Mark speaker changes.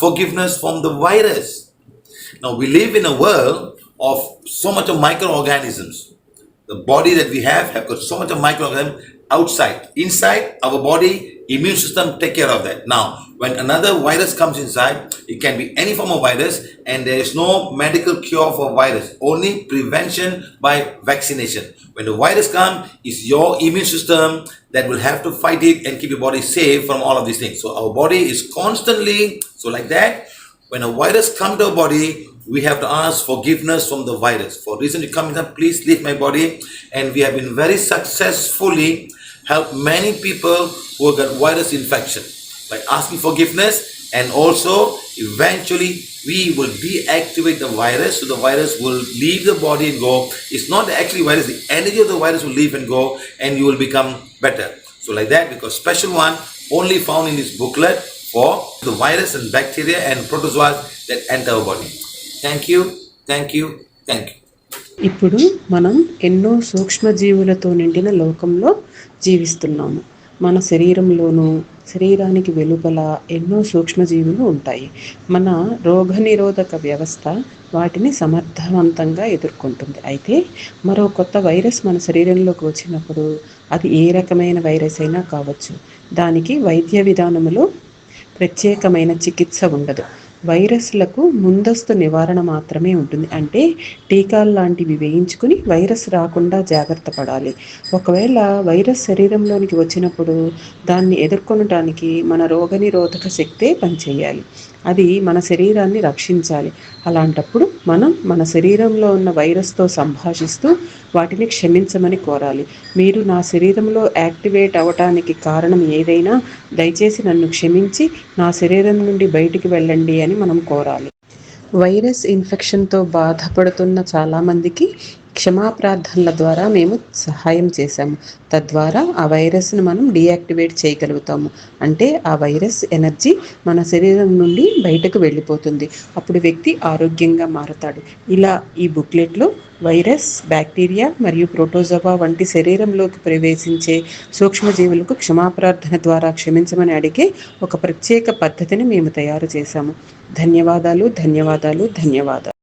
Speaker 1: forgiveness from the virus. Now we live in a world of so much of microorganisms. The body that we have got so much of microorganisms outside. Inside our body, immune system take care of that. Now when another virus comes inside, it can be any form of virus, and there is no medical cure for virus, only prevention by vaccination. When the virus comes, it's your immune system that will have to fight it and keep your body safe from all of these things. So our body is constantly, so like that, when a virus comes to our body, we have to ask forgiveness from the virus. For reason you come in, please leave my body. And we have been very successfully helped many people who got virus infection by asking forgiveness, and also eventually we will deactivate the virus, so the virus will leave the body and go. It's not the actually virus, the energy of the virus will leave and go, and you will become better. So like that, because special one only found in this booklet for the virus and bacteria and protozoa that enter our body. Thank you, thank you, thank you.
Speaker 2: ఇప్పుడు మనం ఎన్నో సూక్ష్మజీవులతో నిండిన లోకంలో జీవిస్తున్నాము. మన శరీరంలోనూ శరీరానికి వెలుపల ఎన్నో సూక్ష్మజీవులు ఉంటాయి. మన రోగనిరోధక వ్యవస్థ వాటిని సమర్థవంతంగా ఎదుర్కొంటుంది. అయితే మరో కొత్త వైరస్ మన శరీరంలోకి వచ్చినప్పుడు అది ఏ రకమైన వైరస్ అయినా కావచ్చు, దానికి వైద్య విధానములో ప్రత్యేకమైన చికిత్స ఉండదు. వైరస్లకు ముందస్తు నివారణ మాత్రమే ఉంటుంది. అంటే టీకాలు లాంటివి వేయించుకుని వైరస్ రాకుండా జాగ్రత్త పడాలి. ఒకవేళ వైరస్ శరీరంలోనికి వచ్చినప్పుడు దాన్ని ఎదుర్కొనటానికి మన రోగనిరోధక శక్తే పనిచేయాలి. అది మన శరీరాన్ని రక్షించాలి. అలాంటప్పుడు మనం మన శరీరంలో ఉన్న వైరస్తో సంభాషిస్తూ వాటిని క్షమించమని కోరాలి. మీరు నా శరీరంలో యాక్టివేట్ అవ్వటానికి కారణం ఏదైనా దయచేసి నన్ను క్షమించి నా శరీరం నుండి బయటికి వెళ్ళండి అని మనం కోరాలి. వైరస్ ఇన్ఫెక్షన్తో బాధపడుతున్న చాలామందికి క్షమాప్రార్థనల ద్వారా మేము సహాయం చేశాము. తద్వారా ఆ వైరస్ను మనం డీయాక్టివేట్ చేయగలుగుతాము. అంటే ఆ వైరస్ ఎనర్జీ మన శరీరం నుండి బయటకు వెళ్ళిపోతుంది. అప్పుడు వ్యక్తి ఆరోగ్యంగా మారతాడు. ఇలా ఈ బుక్లెట్లో వైరస్, బ్యాక్టీరియా మరియు ప్రోటోజోవా వంటి శరీరంలోకి ప్రవేశించే సూక్ష్మజీవులకు క్షమాప్రార్థన ద్వారా క్షమించమని అడిగే ఒక ప్రత్యేక పద్ధతిని మేము తయారు చేశాము. ధన్యవాదాలు, ధన్యవాదాలు, ధన్యవాదాలు.